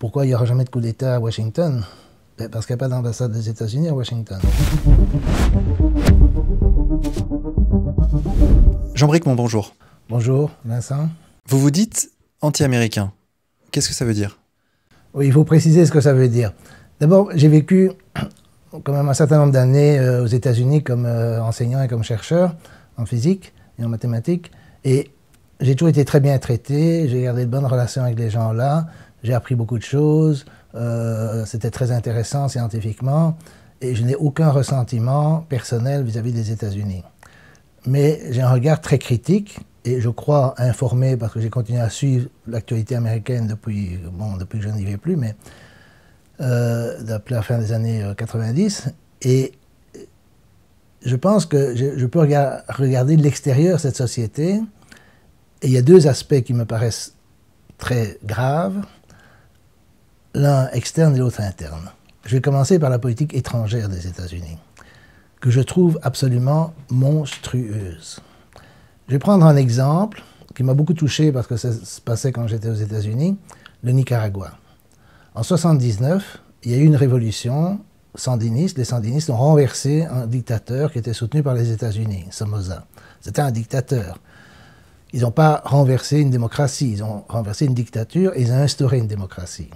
Pourquoi il n'y aura jamais de coup d'État à Washington? Parce qu'il n'y a pas d'ambassade des États-Unis à Washington. Jean Bricmont, bonjour. Bonjour, Vincent. Vous vous dites anti-américain. Qu'est-ce que ça veut dire? Oui, il faut préciser ce que ça veut dire. D'abord, j'ai vécu quand même un certain nombre d'années aux États-Unis comme enseignant et comme chercheur en physique et en mathématiques. Et j'ai toujours été très bien traité, j'ai gardé de bonnes relations avec les gens là, j'ai appris beaucoup de choses, c'était très intéressant scientifiquement, et je n'ai aucun ressentiment personnel vis-à-vis des États-Unis. Mais j'ai un regard très critique, et je crois informé, parce que j'ai continué à suivre l'actualité américaine depuis que je n'y vais plus, mais depuis la fin des années 90, et je pense que je peux regarder de l'extérieur cette société, et il y a deux aspects qui me paraissent très graves, l'un externe et l'autre interne. Je vais commencer par la politique étrangère des États-Unis, que je trouve absolument monstrueuse. Je vais prendre un exemple qui m'a beaucoup touché parce que ça se passait quand j'étais aux États-Unis, le Nicaragua. En 1979, il y a eu une révolution sandiniste. Les sandinistes ont renversé un dictateur qui était soutenu par les États-Unis, Somoza. C'était un dictateur. Ils n'ont pas renversé une démocratie, ils ont renversé une dictature et ils ont instauré une démocratie.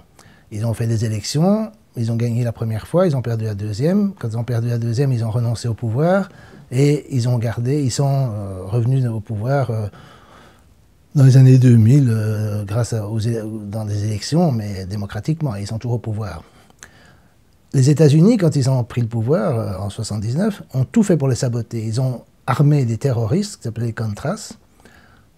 Ils ont fait des élections, ils ont gagné la première fois, ils ont perdu la deuxième. Quand ils ont perdu la deuxième, ils ont renoncé au pouvoir et ils sont revenus au pouvoir dans les années 2000 dans des élections, mais démocratiquement. Ils sont toujours au pouvoir. Les États-Unis, quand ils ont pris le pouvoir en 1979, ont tout fait pour les saboter. Ils ont armé des terroristes qui s'appelaient les Contras,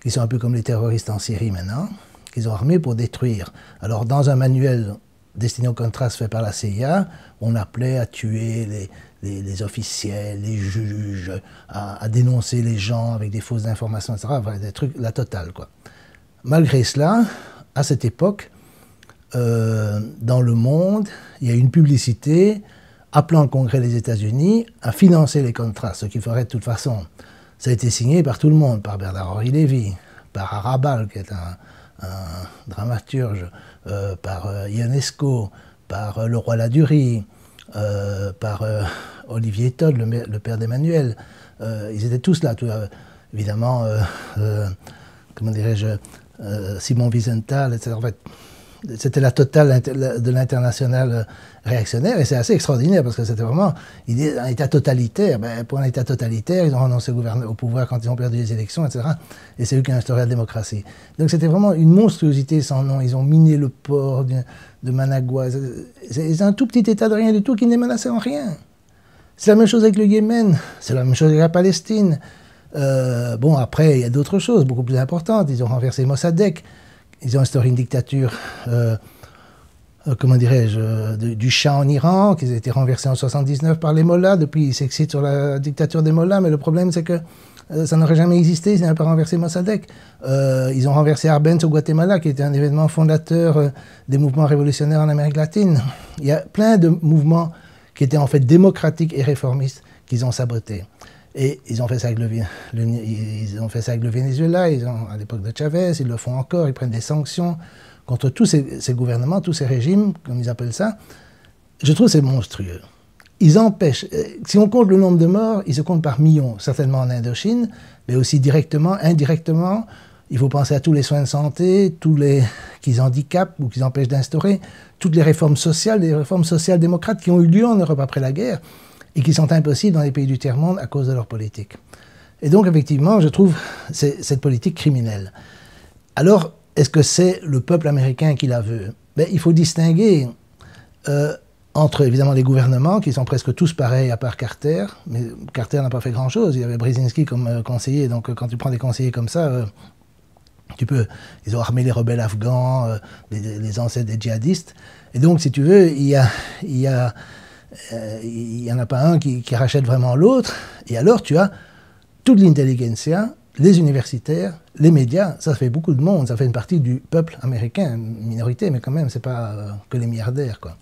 qui sont un peu comme les terroristes en Syrie maintenant, qu'ils ont armés pour détruire. Alors, dans un manuel destiné aux Contras fait par la CIA, on appelait à tuer les officiels, les juges, à dénoncer les gens avec des fausses informations, etc. Enfin, des trucs, la totale, quoi. Malgré cela, à cette époque, dans le monde, il y a une publicité appelant le Congrès des États-Unis à financer les Contras, ce qu'il ferait de toute façon. Ça a été signé par tout le monde, par Bernard-Henri Lévy, par Arabal, qui est un dramaturge, par Ionesco, par le roi Ladurie, par Olivier Todd, le père d'Emmanuel. Ils étaient tous là, évidemment, comment dirais-je, Simon Wiesenthal, etc. En fait, c'était la totale de l'international réactionnaire, et c'est assez extraordinaire parce que c'était vraiment un État totalitaire. Pour un État totalitaire, ils ont renoncé au pouvoir quand ils ont perdu les élections, etc. Et c'est eux qui ont instauré la démocratie. Donc c'était vraiment une monstruosité sans nom. Ils ont miné le port de Managua. C'est un tout petit État de rien du tout qui n'est menacé en rien. C'est la même chose avec le Yémen, c'est la même chose avec la Palestine. Après, il y a d'autres choses beaucoup plus importantes. Ils ont renversé Mossadegh. Ils ont instauré une dictature, comment dirais-je, du Shah en Iran, qui a été renversée en 1979 par les Mollahs. Depuis, ils s'excitent sur la dictature des Mollahs, mais le problème, c'est que ça n'aurait jamais existé, ils n'avaient pas renversé Mossadegh. Ils ont renversé Arbenz au Guatemala, qui était un événement fondateur des mouvements révolutionnaires en Amérique latine. Il y a plein de mouvements qui étaient en fait démocratiques et réformistes qu'ils ont sabotés. Et ils ont fait ça avec le Venezuela, à l'époque de Chavez, ils le font encore, ils prennent des sanctions contre tous ces gouvernements, tous ces régimes, comme ils appellent ça. Je trouve que c'est monstrueux. Ils empêchent, si on compte le nombre de morts, ils se comptent par millions, certainement en Indochine, mais aussi directement, indirectement. Il faut penser à tous les soins de santé, qu'ils handicapent ou qu'ils empêchent d'instaurer, toutes les réformes social-démocrates qui ont eu lieu en Europe après la guerre, et qui sont impossibles dans les pays du tiers-monde à cause de leur politique. Et donc, effectivement, je trouve cette politique criminelle. Alors, est-ce que c'est le peuple américain qui la veut? Il faut distinguer entre, évidemment, les gouvernements, qui sont presque tous pareils, à part Carter, mais Carter n'a pas fait grand-chose. Il y avait Brzezinski comme conseiller, donc quand tu prends des conseillers comme ça, ils ont armé les rebelles afghans, les ancêtres des djihadistes. Et donc, si tu veux, il y en a pas un qui rachète vraiment l'autre, et alors tu as toute l'intelligentsia, les universitaires, les médias, ça fait beaucoup de monde, ça fait une partie du peuple américain, une minorité, mais quand même, c'est pas que les milliardaires, quoi.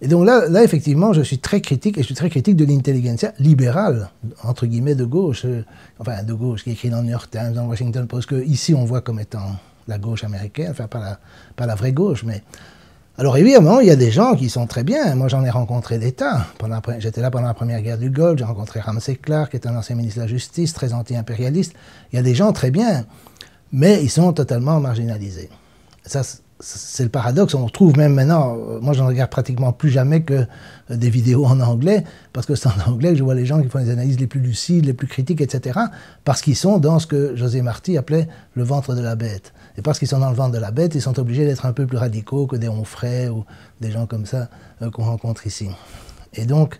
Et donc là, effectivement, je suis très critique, et je suis très critique de l'intelligentsia libérale, entre guillemets, de gauche, de gauche, qui est écrit dans le New York Times, dans le Washington Post, que ici on voit comme étant la gauche américaine, enfin pas la vraie gauche, mais Alors évidemment, il y a des gens qui sont très bien. Moi, j'en ai rencontré des tas. J'étais là pendant la première guerre du Golfe. J'ai rencontré Ramsey Clark, qui est un ancien ministre de la Justice, très anti-impérialiste. Il y a des gens très bien, mais ils sont totalement marginalisés. Ça, c'est le paradoxe. On retrouve même maintenant, moi, je ne regarde pratiquement plus jamais que des vidéos en anglais, parce que c'est en anglais que je vois les gens qui font les analyses les plus lucides, les plus critiques, etc., parce qu'ils sont dans ce que José Marti appelait le ventre de la bête. Et parce qu'ils sont dans le ventre de la bête, ils sont obligés d'être un peu plus radicaux que des Onfray ou des gens comme ça qu'on rencontre ici. Et donc,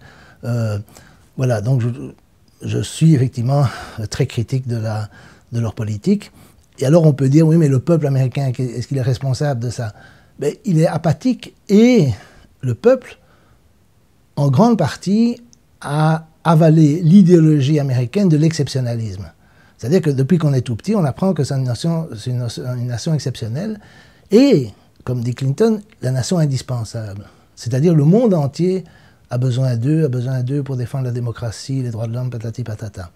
voilà, donc je suis effectivement très critique de leur politique. Et alors on peut dire, oui, mais le peuple américain, est-ce qu'il est responsable de ça? Ben, il est apathique et le peuple, en grande partie, a avalé l'idéologie américaine de l'exceptionnalisme. C'est-à-dire que depuis qu'on est tout petit, on apprend que c'est une nation exceptionnelle et, comme dit Clinton, la nation indispensable. C'est-à-dire le monde entier a besoin d'eux pour défendre la démocratie, les droits de l'homme, patati patata.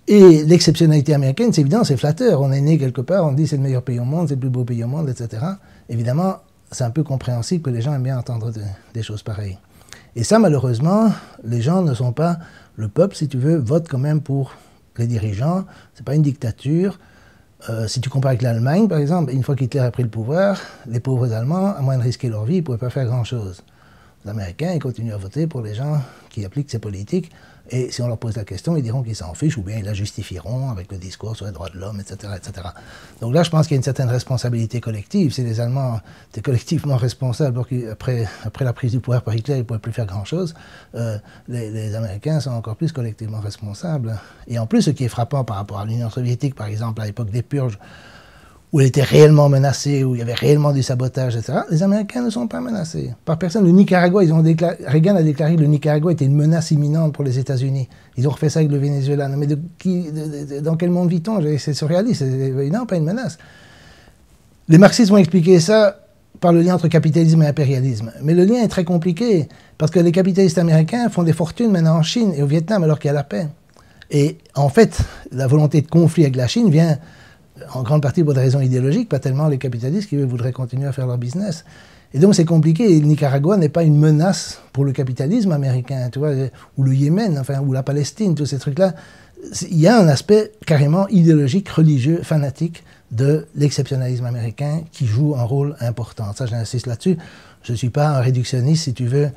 Et l'exceptionnalité américaine, c'est évident, c'est flatteur. On est né quelque part, on dit c'est le meilleur pays au monde, c'est le plus beau pays au monde, etc. Évidemment, c'est un peu compréhensible que les gens aiment bien entendre des choses pareilles. Et ça, malheureusement, les gens ne sont pas... Le peuple, si tu veux, vote quand même pour les dirigeants. C'est pas une dictature. Si tu compares avec l'Allemagne, par exemple, une fois qu'Hitler a pris le pouvoir, les pauvres Allemands, à moins de risquer leur vie, ils ne pouvaient pas faire grand-chose. Les Américains, ils continuent à voter pour les gens qui appliquent ces politiques. Et si on leur pose la question, ils diront qu'ils s'en fichent, ou bien ils la justifieront avec le discours sur les droits de l'homme, etc., etc. Donc là, je pense qu'il y a une certaine responsabilité collective. Si les Allemands étaient collectivement responsables, après la prise du pouvoir par Hitler, ils ne pouvaient plus faire grand-chose, les Américains sont encore plus collectivement responsables. Et en plus, ce qui est frappant par rapport à l'Union soviétique, par exemple, à l'époque des purges, où elle était réellement menacée, où il y avait réellement du sabotage, etc., les Américains ne sont pas menacés. Par personne. Le Nicaragua, Reagan a déclaré que le Nicaragua était une menace imminente pour les États-Unis. Ils ont refait ça avec le Venezuela. Mais dans quel monde vit-on? C'est surréaliste. Non, pas une menace. Les marxistes vont expliquer ça par le lien entre capitalisme et impérialisme. Mais le lien est très compliqué, parce que les capitalistes américains font des fortunes maintenant en Chine et au Vietnam, alors qu'il y a la paix. Et en fait, la volonté de conflit avec la Chine vient en grande partie pour des raisons idéologiques, pas tellement les capitalistes qui voudraient continuer à faire leur business. Et donc c'est compliqué. Et le Nicaragua n'est pas une menace pour le capitalisme américain, tu vois, ou le Yémen, enfin, ou la Palestine, tous ces trucs-là. Il y a un aspect carrément idéologique, religieux, fanatique de l'exceptionnalisme américain qui joue un rôle important. Ça, j'insiste là-dessus. Je ne suis pas un réductionniste, si tu veux,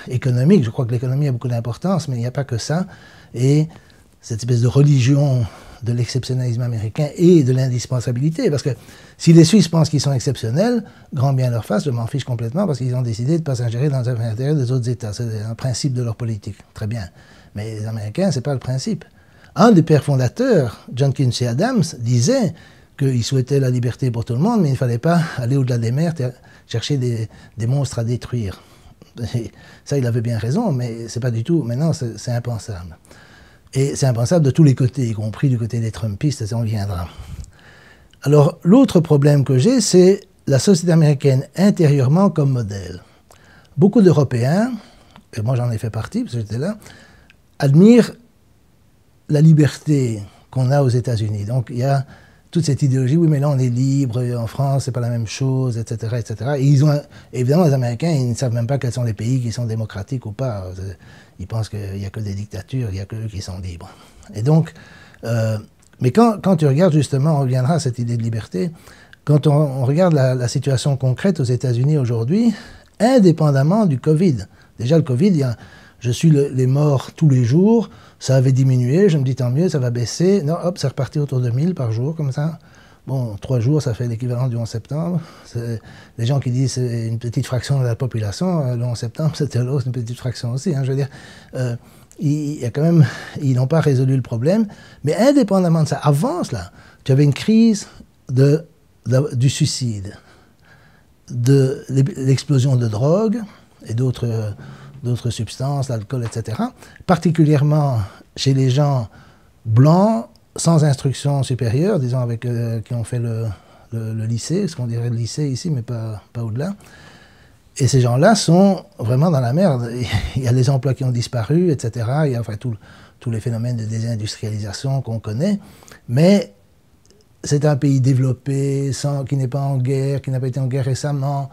économique. Je crois que l'économie a beaucoup d'importance, mais il n'y a pas que ça. Et cette espèce de religion de l'exceptionnalisme américain et de l'indispensabilité. Parce que si les Suisses pensent qu'ils sont exceptionnels, grand bien leur face, je m'en fiche complètement parce qu'ils ont décidé de ne pas s'ingérer dans l'intérieur des autres États. C'est un principe de leur politique. Très bien. Mais les Américains, ce n'est pas le principe. Un des pères fondateurs, John Quincy Adams, disait qu'il souhaitait la liberté pour tout le monde, mais il ne fallait pas aller au-delà des mers chercher des monstres à détruire. Et ça, il avait bien raison, mais c'est pas du tout... Maintenant, c'est impensable. Et c'est impensable de tous les côtés, y compris du côté des Trumpistes, ça on viendra. Alors, l'autre problème que j'ai, c'est la société américaine intérieurement comme modèle. Beaucoup d'Européens, et moi j'en ai fait partie, parce que j'étais là, admirent la liberté qu'on a aux États-Unis. Donc, il y a toute cette idéologie, oui, mais là on est libre, en France, c'est pas la même chose, etc., etc. Et ils ont, évidemment, les Américains, ils ne savent même pas quels sont les pays qui sont démocratiques ou pas. Ils pensent qu'il n'y a que des dictatures, il n'y a que eux qui sont libres. Et donc, mais quand tu regardes justement, on reviendra à cette idée de liberté, quand on regarde la situation concrète aux États-Unis aujourd'hui, indépendamment du Covid, déjà le Covid, je suis les morts tous les jours, ça avait diminué, je me dis tant mieux, ça va baisser, non, hop, c'est reparti autour de 1000 par jour, comme ça. Bon, 3 jours, ça fait l'équivalent du 11 septembre. Les gens qui disent c'est une petite fraction de la population, le 11 septembre, c'était l'autre, une petite fraction aussi. Hein, je veux dire, il y a quand même, ils n'ont pas résolu le problème. Mais indépendamment de ça, avant cela, tu avais une crise du suicide, de l'explosion de drogue et d'autres substances, l'alcool, etc. Particulièrement chez les gens blancs, sans instruction supérieure, disons qui ont fait le lycée, ce qu'on dirait le lycée ici, mais pas au-delà. Et ces gens-là sont vraiment dans la merde. Il y a les emplois qui ont disparu, etc. Il y a enfin tous les phénomènes de désindustrialisation qu'on connaît. Mais c'est un pays développé, qui n'est pas en guerre, qui n'a pas été en guerre récemment.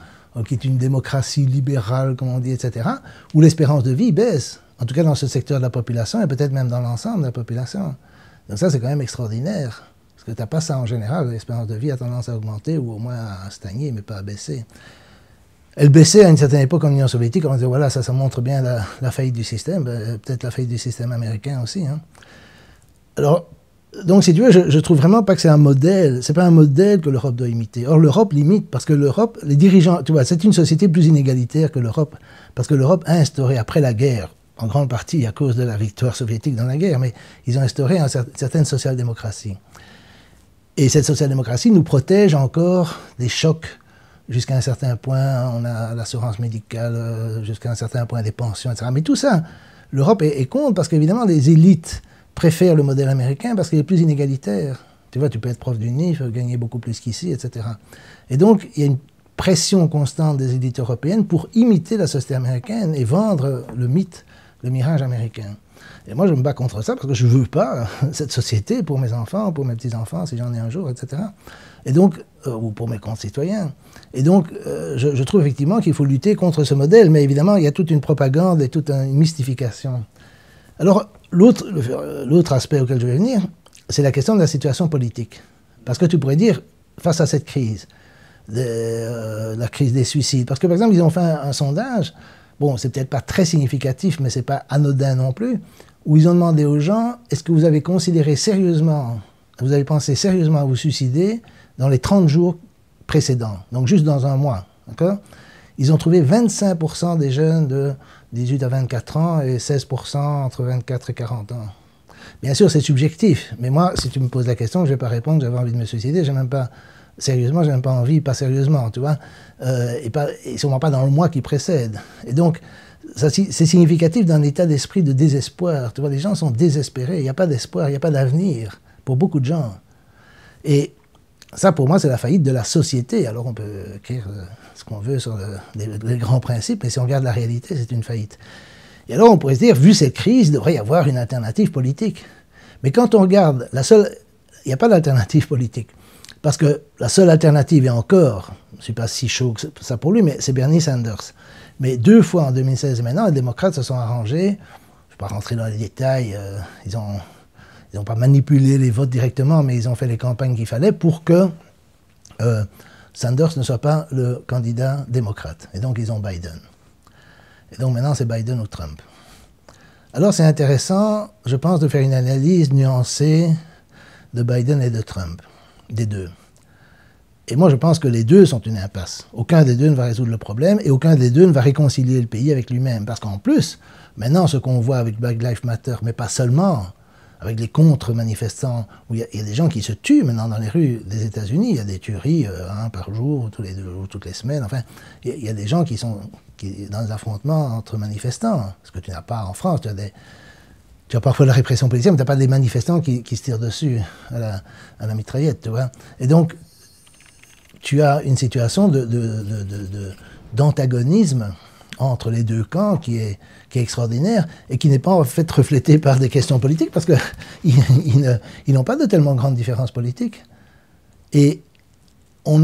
qui est une démocratie libérale, comme on dit, etc., où l'espérance de vie baisse, en tout cas dans ce secteur de la population, et peut-être même dans l'ensemble de la population. Donc ça, c'est quand même extraordinaire, parce que tu n'as pas ça en général. L'espérance de vie a tendance à augmenter, ou au moins à stagner, mais pas à baisser. Elle baissait à une certaine époque en Union soviétique, on disait, voilà, ça montre bien la faillite du système, peut-être la faillite du système américain aussi. Hein. Alors, donc, si tu veux, je trouve vraiment pas que c'est un modèle, c'est pas un modèle que l'Europe doit imiter. Or, l'Europe l'imite parce que l'Europe, les dirigeants, tu vois, c'est une société plus inégalitaire que l'Europe, parce que l'Europe a instauré, après la guerre, en grande partie à cause de la victoire soviétique dans la guerre, mais ils ont instauré une certaine social-démocratie. Et cette social-démocratie nous protège encore des chocs jusqu'à un certain point. On a l'assurance médicale, jusqu'à un certain point des pensions, etc. Mais tout ça, l'Europe est contre parce qu'évidemment, les élites préfèrent le modèle américain parce qu'il est plus inégalitaire. Tu vois, tu peux être prof du NIF, gagner beaucoup plus qu'ici, etc. Et donc, il y a une pression constante des élites européennes pour imiter la société américaine et vendre le mythe, le mirage américain. Et moi, je me bats contre ça parce que je ne veux pas cette société pour mes enfants, pour mes petits-enfants, si j'en ai un jour, etc. Et donc, ou pour mes concitoyens. Et donc, je trouve effectivement qu'il faut lutter contre ce modèle, mais évidemment, il y a toute une propagande et toute une mystification. Alors, l'autre aspect auquel je vais venir, c'est la question de la situation politique. Parce que tu pourrais dire, face à cette crise, la crise des suicides, parce que par exemple, ils ont fait un sondage, bon, c'est peut-être pas très significatif, mais c'est pas anodin non plus, où ils ont demandé aux gens, est-ce que vous avez considéré sérieusement, vous avez pensé sérieusement à vous suicider dans les 30 jours précédents, donc juste dans un mois, d'accord ? Ils ont trouvé 25% des jeunes de 18 à 24 ans et 16% entre 24 et 40 ans. Bien sûr, c'est subjectif, mais moi, si tu me poses la question, je ne vais pas répondre, j'avais envie de me suicider, j'ai même pas, sérieusement, j'ai même pas envie, pas sérieusement, tu vois, et sûrement pas dans le mois qui précède. Et donc, c'est significatif d'un état d'esprit de désespoir, tu vois, les gens sont désespérés, il n'y a pas d'espoir, il n'y a pas d'avenir, pour beaucoup de gens. Et ça, pour moi, c'est la faillite de la société. Alors, on peut écrire ce qu'on veut sur les grands principes, mais si on regarde la réalité, c'est une faillite. Et alors, on pourrait se dire, vu cette crise, il devrait y avoir une alternative politique. Mais quand on regarde, il n'y a pas d'alternative politique. Parce que la seule alternative, et encore, je ne suis pas si chaud que ça pour lui, mais c'est Bernie Sanders. Mais 2 fois en 2016 et maintenant, les démocrates se sont arrangés, je ne vais pas rentrer dans les détails, ils n'ont pas manipulé les votes directement, mais ils ont fait les campagnes qu'il fallait pour que Sanders ne soit pas le candidat démocrate. Et donc, ils ont Biden. Et donc, maintenant, c'est Biden ou Trump. Alors, c'est intéressant, je pense, de faire une analyse nuancée de Biden et de Trump, des deux. Et moi, je pense que les deux sont une impasse. Aucun des deux ne va résoudre le problème et aucun des deux ne va réconcilier le pays avec lui-même. Parce qu'en plus, maintenant, ce qu'on voit avec Black Lives Matter, mais pas seulement, avec les contre-manifestants, où il y a des gens qui se tuent maintenant dans les rues des États-Unis. Il y a des tueries, un par jour, tous les 2 jours, toutes les semaines. Enfin, il y a des gens qui sont dans des affrontements entre manifestants. Ce que tu n'as pas en France. Tu as parfois la répression policière, mais tu n'as pas des manifestants qui se tirent dessus à la mitraillette, tu vois. Et donc, tu as une situation d'antagonisme entre les deux camps qui est extraordinaire et qui n'est pas en fait reflété par des questions politiques parce qu'ils n'ont pas de tellement grandes différences politiques. Et il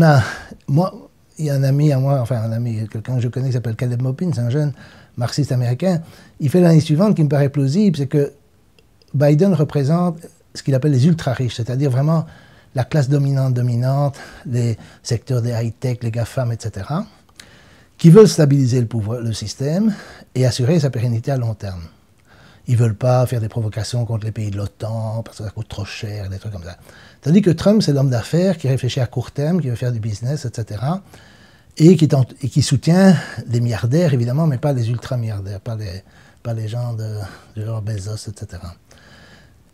y a un ami à moi, enfin un ami, quelqu'un que je connais qui s'appelle Caleb Maupin, c'est un jeune marxiste américain, il fait l'année suivante qui me paraît plausible, c'est que Biden représente ce qu'il appelle les ultra-riches, c'est-à-dire vraiment la classe dominante, les secteurs des high-tech, les GAFAM, etc., qui veulent stabiliser le système et assurer sa pérennité à long terme. Ils ne veulent pas faire des provocations contre les pays de l'OTAN parce que ça coûte trop cher, des trucs comme ça. Tandis que Trump, c'est l'homme d'affaires qui réfléchit à court terme, qui veut faire du business, etc., et qui soutient les milliardaires, évidemment, mais pas les ultra-milliardaires, pas les gens de genre Bezos, etc.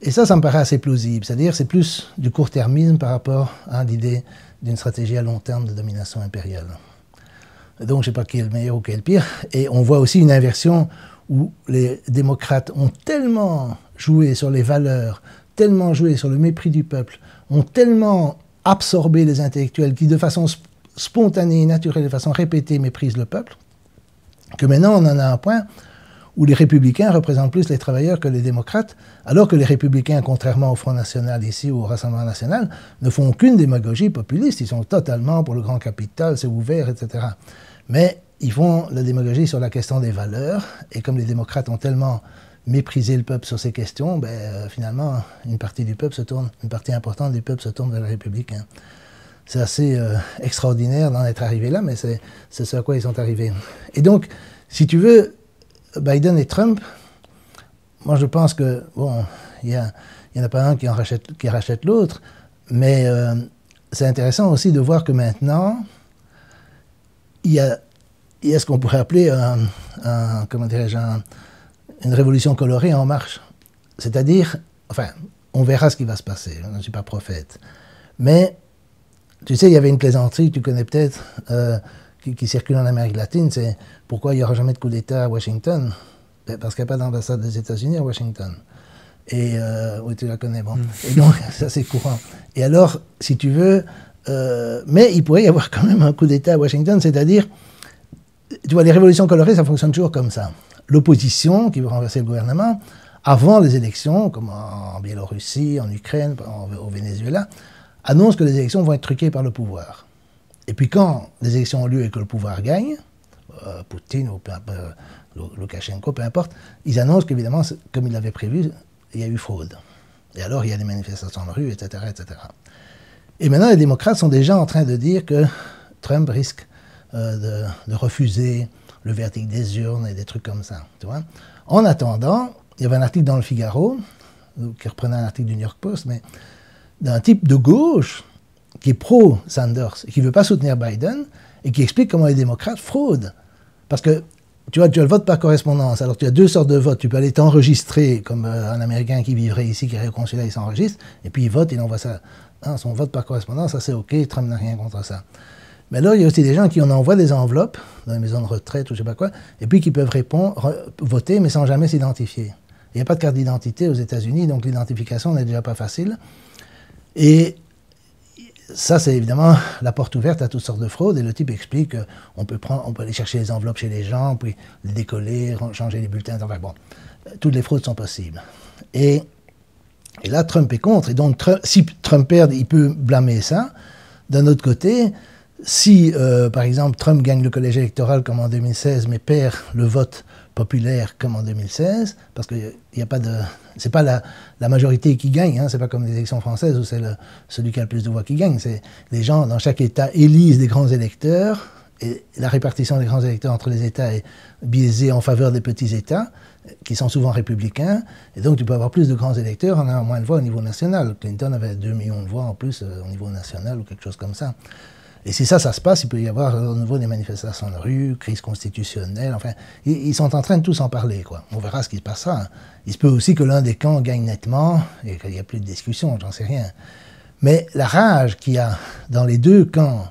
Et ça me paraît assez plausible. C'est-à-dire c'est plus du court-termisme par rapport à l'idée d'une stratégie à long terme de domination impériale. Et donc, je ne sais pas qui est le meilleur ou qui est le pire. Et on voit aussi une inversion où les démocrates ont tellement joué sur les valeurs, tellement joué sur le mépris du peuple, ont tellement absorbé les intellectuels qui, de façon spontanée et naturelle, de façon répétée, méprisent le peuple, que maintenant on en a un point où les républicains représentent plus les travailleurs que les démocrates, alors que les républicains, contrairement au Front National ici ou au Rassemblement National, ne font aucune démagogie populiste, ils sont totalement pour le grand capital, c'est ouvert, etc. Mais ils font la démagogie sur la question des valeurs, et comme les démocrates ont tellement méprisé le peuple sur ces questions, finalement, une partie importante du peuple se tourne vers les républicains. C'est assez extraordinaire d'en être arrivé là, mais c'est ce à quoi ils sont arrivés. Et donc, si tu veux, Biden et Trump, moi je pense que, bon, il n'y en a pas un qui rachète l'autre, mais c'est intéressant aussi de voir que maintenant, il y a ce qu'on pourrait appeler comment dirais-je, une révolution colorée en marche. C'est-à-dire, enfin, on verra ce qui va se passer, je ne suis pas prophète, mais tu sais, il y avait une plaisanterie, tu connais peut-être, qui circule en Amérique latine, c'est pourquoi il n'y aura jamais de coup d'État à Washington? Parce qu'il n'y a pas d'ambassade des États-Unis à Washington. Et oui, tu la connais, bon. Et donc, ça c'est courant. Et alors, si tu veux, mais il pourrait y avoir quand même un coup d'État à Washington, c'est-à-dire, tu vois, les révolutions colorées, ça fonctionne toujours comme ça. L'opposition, qui veut renverser le gouvernement, avant les élections, comme en Biélorussie, en Ukraine, au Venezuela, annonce que les élections vont être truquées par le pouvoir. Et puis quand les élections ont lieu et que le pouvoir gagne, Poutine ou Loukachenko, peu importe, ils annoncent qu'évidemment, comme ils l'avaient prévu, il y a eu fraude. Et alors, il y a des manifestations de rue, etc., etc. Et maintenant, les démocrates sont déjà en train de dire que Trump risque de refuser le verdict des urnes et des trucs comme ça. Tu vois? En attendant, il y avait un article dans le Figaro, qui reprenait un article du New York Post, mais d'un type de gauche qui est pro-Sanders et qui ne veut pas soutenir Biden et qui explique comment les démocrates fraudent. Parce que tu vois, tu as le vote par correspondance. Alors tu as deux sortes de votes. Tu peux aller t'enregistrer comme un Américain qui vivrait ici, qui irait au consulat, il s'enregistre, et puis il vote, il envoie ça. Hein, son vote par correspondance, ça c'est OK, Trump n'a rien contre ça. Mais alors il y a aussi des gens qui en envoient des enveloppes dans les maisons de retraite ou je ne sais pas quoi, et puis qui peuvent voter mais sans jamais s'identifier. Il n'y a pas de carte d'identité aux États-Unis, donc l'identification n'est déjà pas facile. Et ça, c'est évidemment la porte ouverte à toutes sortes de fraudes. Et le type explique qu'on peut aller chercher les enveloppes chez les gens, puis les décoller, changer les bulletins. Enfin bon, toutes les fraudes sont possibles. Et là, Trump est contre. Et donc, si Trump perd, il peut blâmer ça. D'un autre côté, si, par exemple, Trump gagne le collège électoral comme en 2016, mais perd le vote populaire comme en 2016, parce qu'il n'y a pas de... C'est pas la majorité qui gagne, hein, c'est pas comme les élections françaises où c'est celui qui a le plus de voix qui gagne. C'est les gens dans chaque État élisent des grands électeurs, et la répartition des grands électeurs entre les États est biaisée en faveur des petits États, qui sont souvent républicains, et donc tu peux avoir plus de grands électeurs en ayant moins de voix au niveau national. Clinton avait 2 millions de voix en plus au niveau national ou quelque chose comme ça. Et si ça se passe, il peut y avoir au niveau des manifestations de rue, crise constitutionnelle, enfin, ils sont en train de tous en parler, quoi. On verra ce qui se passera. Il se peut aussi que l'un des camps gagne nettement, et qu'il n'y a plus de discussion, j'en sais rien. Mais la rage qu'il y a dans les deux camps,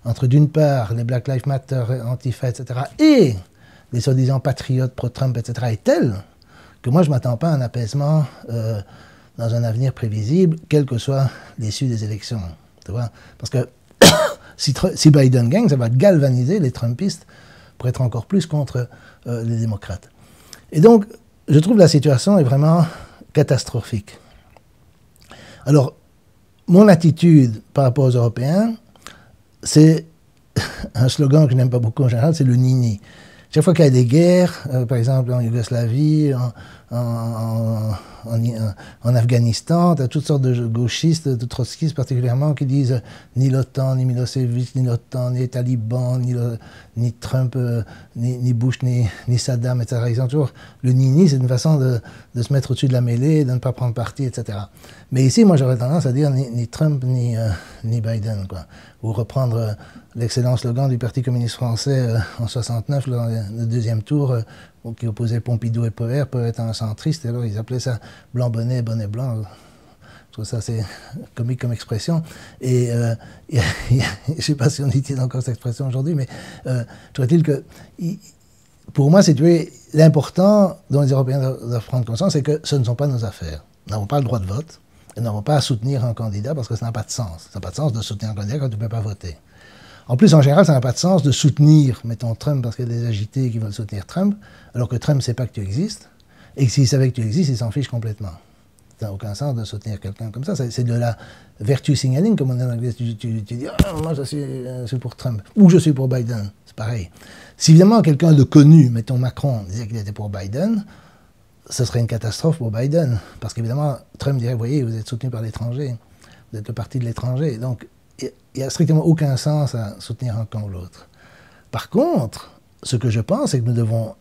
entre d'une part les Black Lives Matter, Antifa, etc., et les soi-disant patriotes pro-Trump, etc., est telle que moi je ne m'attends pas à un apaisement dans un avenir prévisible, quelle que soit l'issue des élections. Tu vois? Parce que si Biden gagne, ça va galvaniser les Trumpistes pour être encore plus contre les démocrates. Et donc, je trouve la situation est vraiment catastrophique. Alors, mon attitude par rapport aux Européens, c'est un slogan que je n'aime pas beaucoup en général, c'est le nini. Chaque fois qu'il y a des guerres, par exemple en Yougoslavie, en Afghanistan, tu as toutes sortes de gauchistes, de trotskistes particulièrement, qui disent ni l'OTAN, ni Milosevic, ni l'OTAN, ni les talibans, ni Trump, ni Bush, ni Saddam, etc. Ils ont toujours le nini, c'est une façon de se mettre au-dessus de la mêlée, de ne pas prendre parti, etc. Mais ici, moi, j'aurais tendance à dire ni Trump, ni Biden, quoi. Ou reprendre l'excellent slogan du Parti communiste français en 69, dans le deuxième tour, qui opposait Pompidou et Poher être un centriste, et alors ils appelaient ça blanc bonnet, bonnet blanc. Je trouve ça c'est comique comme expression. Et je ne sais pas si on utilise encore cette expression aujourd'hui, mais trouve-t-il que, pour moi, c'est l'important dont les Européens doivent prendre conscience, c'est que ce ne sont pas nos affaires. Nous n'avons pas le droit de vote, et nous n'avons pas à soutenir un candidat parce que ça n'a pas de sens. Ça n'a pas de sens de soutenir un candidat quand tu ne peux pas voter. En plus, en général, ça n'a pas de sens de soutenir, mettons, Trump parce qu'il y a des agités qui veulent soutenir Trump, alors que Trump ne sait pas que tu existes, et que s'il savait que tu existes, il s'en fiche complètement. Ça n'a aucun sens de soutenir quelqu'un comme ça. C'est de la virtue signaling, comme on dit en anglais. Tu dis « Ah, moi, je suis pour Trump » ou « Je suis pour Biden ». pareil. Si évidemment quelqu'un de connu, mettons Macron, disait qu'il était pour Biden, ce serait une catastrophe pour Biden. Parce qu'évidemment, Trump dirait, voyez, vous êtes soutenu par l'étranger, vous êtes le parti de l'étranger. Donc, il n'y a strictement aucun sens à soutenir un camp ou l'autre. Par contre, ce que je pense, c'est que nous devons,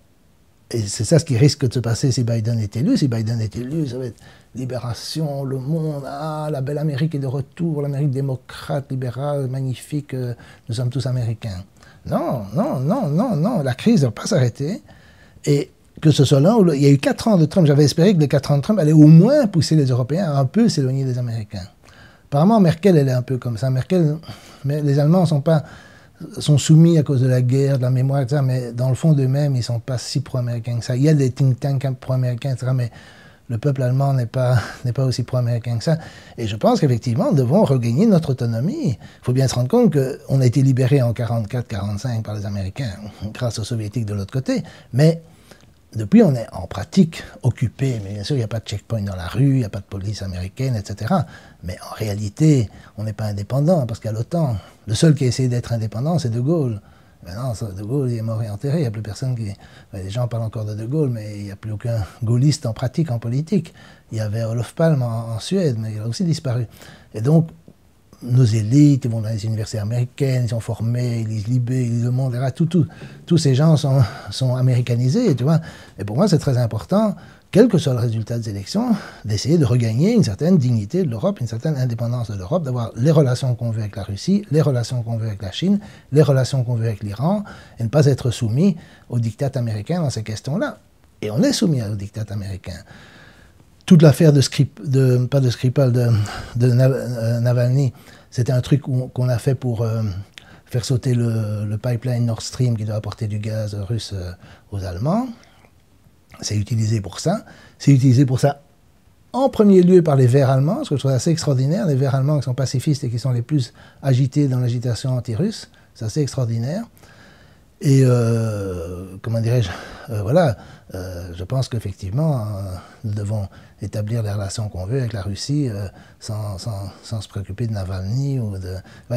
et c'est ça ce qui risque de se passer si Biden est élu. Si Biden est élu, ça va être libération, le monde, ah, la belle Amérique est de retour, l'Amérique démocrate, libérale, magnifique, nous sommes tous américains. Non, non, non, non, non, la crise ne va pas s'arrêter. Et que ce soit là, il y a eu 4 ans de Trump, j'avais espéré que les 4 ans de Trump allaient au moins pousser les Européens à un peu s'éloigner des Américains. Apparemment, Merkel, elle est un peu comme ça. Merkel, mais les Allemands sont soumis à cause de la guerre, de la mémoire, etc., mais dans le fond d'eux-mêmes, ils ne sont pas si pro-américains que ça. Il y a des think tanks pro-américains, etc., mais le peuple allemand n'est pas aussi pro-américain que ça. Et je pense qu'effectivement, nous devons regagner notre autonomie. Il faut bien se rendre compte qu'on a été libérés en 1944-1945 par les Américains, grâce aux Soviétiques de l'autre côté, mais depuis, on est en pratique occupé, mais bien sûr, il n'y a pas de checkpoint dans la rue, il n'y a pas de police américaine, etc. Mais en réalité, on n'est pas indépendant, parce qu'à l'OTAN, le seul qui a essayé d'être indépendant, c'est De Gaulle. Maintenant, De Gaulle, il est mort et enterré, il n'y a plus personne qui... Les gens parlent encore de Gaulle, mais il n'y a plus aucun gaulliste en pratique, en politique. Il y avait Olof Palme en Suède, mais il a aussi disparu. Et donc, nos élites, ils vont dans les universités américaines, ils sont formés, ils lisent Libé, ils lisent Le Monde, tous ces gens sont américanisés, tu vois. Et pour moi, c'est très important, quel que soit le résultat des élections, d'essayer de regagner une certaine dignité de l'Europe, une certaine indépendance de l'Europe, d'avoir les relations qu'on veut avec la Russie, les relations qu'on veut avec la Chine, les relations qu'on veut avec l'Iran, et ne pas être soumis au diktat américain dans ces questions-là. Et on est soumis au diktat américain. Toute l'affaire de Navalny, c'était un truc qu'on a fait pour faire sauter le pipeline Nord Stream qui doit apporter du gaz russe aux Allemands. C'est utilisé pour ça. C'est utilisé pour ça en premier lieu par les Verts allemands, ce que je trouve assez extraordinaire. Les Verts allemands qui sont pacifistes et qui sont les plus agités dans l'agitation anti-russe. C'est assez extraordinaire. Et, comment dirais-je, voilà, je pense qu'effectivement, nous devons établir les relations qu'on veut avec la Russie sans se préoccuper de Navalny.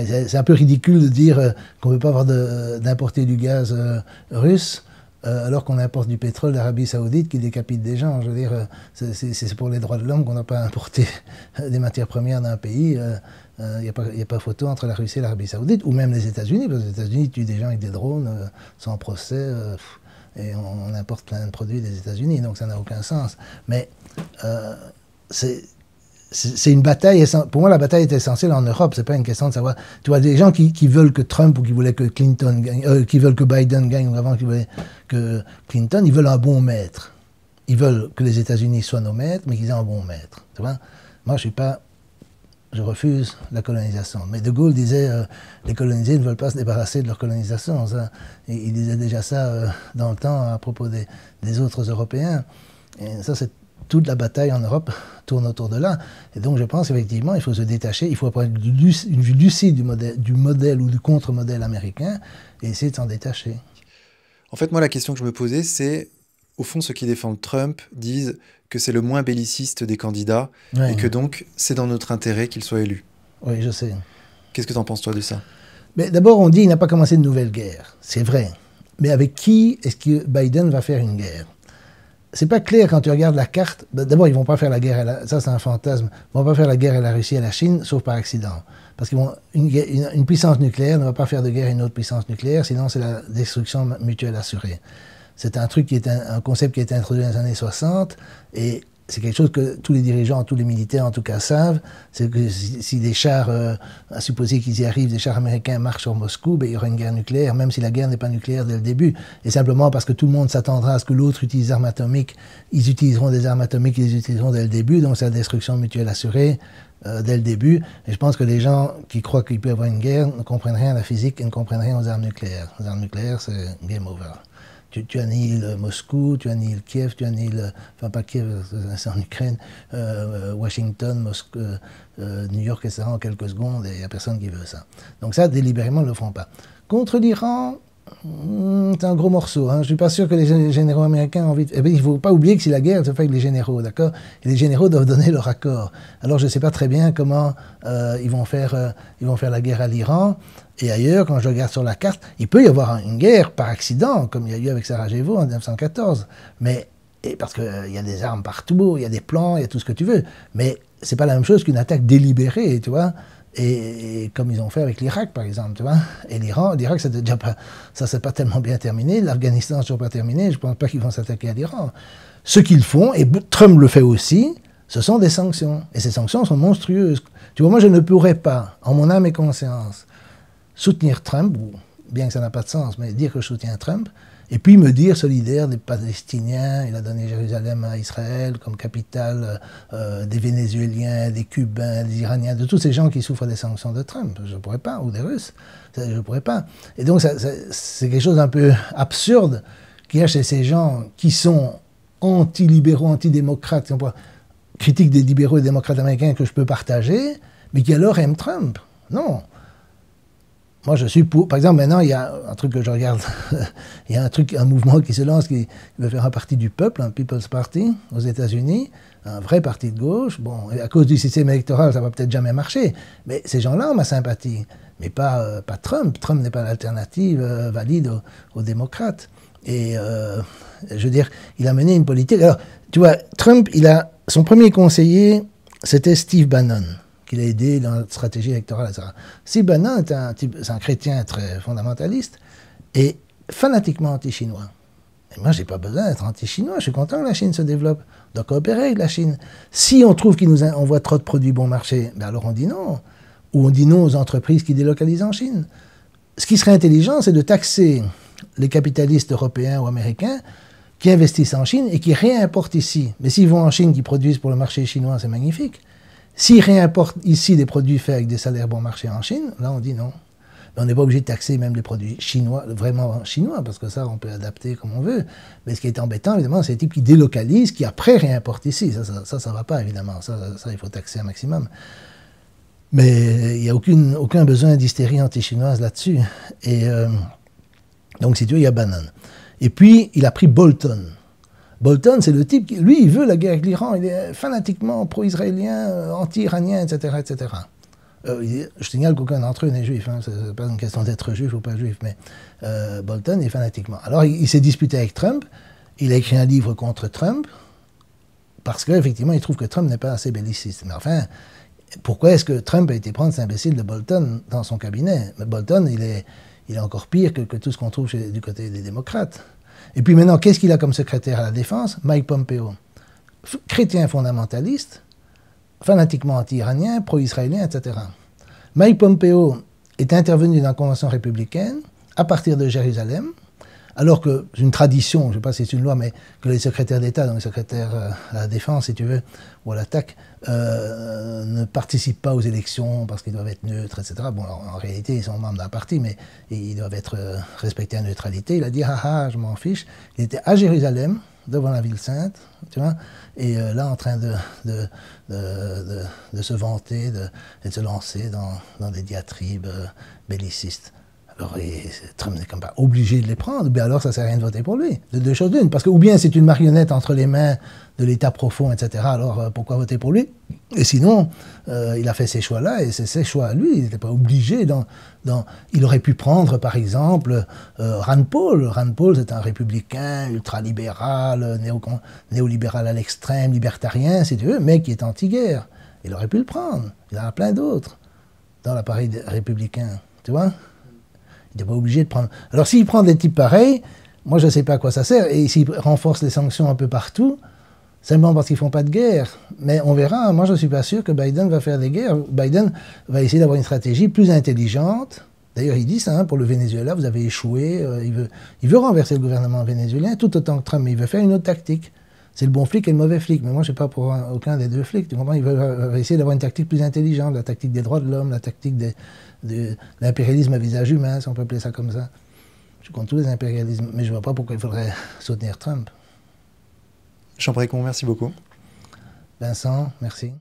C'est un peu ridicule de dire qu'on ne veut pas avoir d'importer du gaz russe alors qu'on importe du pétrole d'Arabie Saoudite qui décapite des gens. Je veux dire, c'est pour les droits de l'homme qu'on n'a pas importé des matières premières d'un pays. Il n'y a pas photo entre la Russie et l'Arabie Saoudite, ou même les États-Unis, parce que les États-Unis tuent des gens avec des drones sans procès, et on importe plein de produits des États-Unis, donc ça n'a aucun sens. Mais c'est une bataille, pour moi la bataille est essentielle en Europe, c'est pas une question de savoir, tu vois, des gens qui veulent que Trump ou qui voulaient que Clinton gagne, qui veulent que Biden gagne, ou avant qui voulaient que Clinton, ils veulent un bon maître. Ils veulent que les États-Unis soient nos maîtres, mais qu'ils aient un bon maître. Tu vois, moi je refuse la colonisation. Mais De Gaulle disait les colonisés ne veulent pas se débarrasser de leur colonisation. Ça. Et il disait déjà ça dans le temps à propos des autres Européens. Et ça, c'est toute la bataille en Europe tourne autour de là. Et donc je pense effectivement il faut se détacher, il faut avoir une vue lucide du modèle ou du contre-modèle américain et essayer de s'en détacher. En fait, moi, la question que je me posais, c'est, au fond, ceux qui défendent Trump disent que c'est le moins belliciste des candidats, et que donc c'est dans notre intérêt qu'il soit élu. Oui, je sais. Qu'est-ce que tu en penses, toi, de ça? Mais d'abord, on dit qu'il n'a pas commencé de nouvelle guerre. C'est vrai. Mais avec qui est-ce que Biden va faire une guerre? C'est pas clair quand tu regardes la carte. D'abord, ils vont pas faire la guerre, ça c'est un fantasme, ils vont pas faire la guerre à la Russie et à la Chine, sauf par accident. Parce qu'une puissance nucléaire ne va pas faire de guerre à une autre puissance nucléaire, sinon c'est la destruction mutuelle assurée. C'est un truc qui est un concept qui a été introduit dans les années 60, et c'est quelque chose que tous les dirigeants, tous les militaires en tout cas savent, c'est que si des chars, à supposer qu'ils y arrivent, des chars américains marchent sur Moscou, ben, il y aura une guerre nucléaire, même si la guerre n'est pas nucléaire dès le début. Et simplement parce que tout le monde s'attendra à ce que l'autre utilise des armes atomiques, ils utiliseront des armes atomiques, ils les utiliseront dès le début, donc c'est la destruction mutuelle assurée dès le début. Et je pense que les gens qui croient qu'il peut y avoir une guerre ne comprennent rien à la physique et ne comprennent rien aux armes nucléaires. Les armes nucléaires, c'est game over. Tu annihiles Moscou, tu annihiles Kiev, tu annihiles, enfin pas Kiev, c'est en Ukraine, Washington, Moscou, New York, etc. en quelques secondes, et il n'y a personne qui veut ça. Donc ça, délibérément, ils ne le feront pas. Contre l'Iran, c'est un gros morceau. Hein. Je ne suis pas sûr que les généraux américains ont envie de... il ne faut pas oublier que si la guerre se fait avec les généraux, d'accord? Et les généraux doivent donner leur accord. Alors je ne sais pas très bien comment ils vont faire la guerre à l'Iran. Et ailleurs, quand je regarde sur la carte, il peut y avoir une guerre par accident, comme il y a eu avec Sarajevo en 1914. Mais, parce qu'il y a des armes partout, il y a des plans, il y a tout ce que tu veux. Mais ce n'est pas la même chose qu'une attaque délibérée, tu vois. Et comme ils ont fait avec l'Irak, par exemple, tu vois. Et l'Irak, ça s'est pas tellement bien terminé. L'Afghanistan n'a toujours pas terminé. Je ne pense pas qu'ils vont s'attaquer à l'Iran. Ce qu'ils font, et Trump le fait aussi, ce sont des sanctions. Et ces sanctions sont monstrueuses. Tu vois, moi, je ne pourrais pas, en mon âme et conscience, soutenir Trump, ou bien que ça n'a pas de sens, mais dire que je soutiens Trump, et puis me dire solidaire des Palestiniens, il a donné Jérusalem à Israël comme capitale, des Vénézuéliens, des Cubains, des Iraniens, de tous ces gens qui souffrent des sanctions de Trump. Je ne pourrais pas, ou des Russes, je ne pourrais pas. Et donc c'est quelque chose d'un peu absurde qu'il y a chez ces gens qui sont anti-libéraux, anti-démocrates, critiques des libéraux et démocrates américains que je peux partager, mais qui alors aiment Trump. Non. Moi, je suis pour... Par exemple, maintenant, il y a un truc que je regarde. Il y a un mouvement qui se lance, qui veut faire un parti du peuple, un People's Party, aux États-Unis, un vrai parti de gauche. Bon, à cause du système électoral, ça va peut-être jamais marcher. Mais ces gens-là ont ma sympathie. Mais pas Trump. Trump n'est pas l'alternative valide aux démocrates. Et je veux dire, il a mené une politique... Alors, tu vois, Trump, son premier conseiller, c'était Steve Bannon, qu'il a aidé dans la stratégie électorale, etc. Steve Bannon c'est un chrétien très fondamentaliste et fanatiquement anti-chinois. Et moi, je n'ai pas besoin d'être anti-chinois, je suis content que la Chine se développe. On doit coopérer avec la Chine. Si on trouve qu'ils nous envoient trop de produits bon marché, ben alors on dit non. Ou on dit non aux entreprises qui délocalisent en Chine. Ce qui serait intelligent, c'est de taxer les capitalistes européens ou américains qui investissent en Chine et qui réimportent ici. Mais s'ils vont en Chine, qui produisent pour le marché chinois, c'est magnifique. S'ils réimportent ici des produits faits avec des salaires bon marché en Chine, là on dit non. Mais on n'est pas obligé de taxer même les produits chinois, vraiment chinois, parce que ça on peut adapter comme on veut. Mais ce qui est embêtant, évidemment, c'est les types qui délocalisent, qui après réimportent ici. Ça va pas, évidemment. Ça, il faut taxer un maximum. Mais il n'y a aucun besoin d'hystérie anti-chinoise là-dessus. Et donc, si tu veux, il y a Bannon. Et puis, il a pris Bolton. Bolton, c'est le type qui, lui, il veut la guerre avec l'Iran. Il est fanatiquement pro-israélien, anti-iranien, etc., etc. Je signale qu'aucun d'entre eux n'est juif. Hein. C'est pas une question d'être juif ou pas juif, mais Bolton est fanatiquement. Alors, il s'est disputé avec Trump. Il a écrit un livre contre Trump parce qu'effectivement, il trouve que Trump n'est pas assez belliciste. Mais enfin, pourquoi est-ce que Trump a été prendre cet imbécile de Bolton dans son cabinet? Mais Bolton, il est encore pire que tout ce qu'on trouve du côté des démocrates. Et puis maintenant, qu'est-ce qu'il a comme secrétaire à la défense? Mike Pompeo. Chrétien fondamentaliste, fanatiquement anti-iranien, pro-israélien, etc. Mike Pompeo est intervenu dans la Convention républicaine à partir de Jérusalem, alors que c'est une tradition, je ne sais pas si c'est une loi, mais que les secrétaires d'État, donc les secrétaires à la défense, si tu veux, ou à l'attaque, ne participent pas aux élections parce qu'ils doivent être neutres, etc. Bon, en réalité, ils sont membres d'un parti, mais ils doivent être respectés à neutralité. Il a dit, je m'en fiche. Il était à Jérusalem, devant la ville sainte, tu vois, et là, en train de se vanter et de se lancer dans des diatribes bellicistes. Alors, Trump n'est quand même pas obligé de les prendre, bien alors ça ne sert à rien de voter pour lui. De deux choses d'une, parce que ou bien c'est une marionnette entre les mains de l'État profond, etc., alors pourquoi voter pour lui? Et sinon, il a fait ces choix-là, et c'est ses choix à lui, il n'était pas obligé. Il aurait pu prendre, par exemple, Rand Paul. Rand Paul, c'est un républicain ultralibéral, néolibéral à l'extrême, libertarien, si tu veux, mais qui est anti-guerre. Il aurait pu le prendre. Il y en a plein d'autres dans l'appareil républicain, tu vois? Il n'est pas obligé de prendre... Alors, s'il prend des types pareils, moi, je ne sais pas à quoi ça sert. Et s'il renforce les sanctions un peu partout, simplement parce qu'ils ne font pas de guerre. Mais on verra. Moi, je ne suis pas sûr que Biden va faire des guerres. Biden va essayer d'avoir une stratégie plus intelligente. D'ailleurs, il dit ça, hein, pour le Venezuela, vous avez échoué. Il veut renverser le gouvernement vénézuélien, tout autant que Trump. Mais il veut faire une autre tactique. C'est le bon flic et le mauvais flic. Mais moi, je ne suis pas pour aucun des deux flics. Tu comprends? Il va essayer d'avoir une tactique plus intelligente. La tactique des droits de l'homme, la tactique de l'impérialisme à visage humain, si on peut appeler ça comme ça. Je suis contre tous les impérialismes, mais je ne vois pas pourquoi il faudrait soutenir Trump. Jean Brécon, merci beaucoup. Vincent, merci.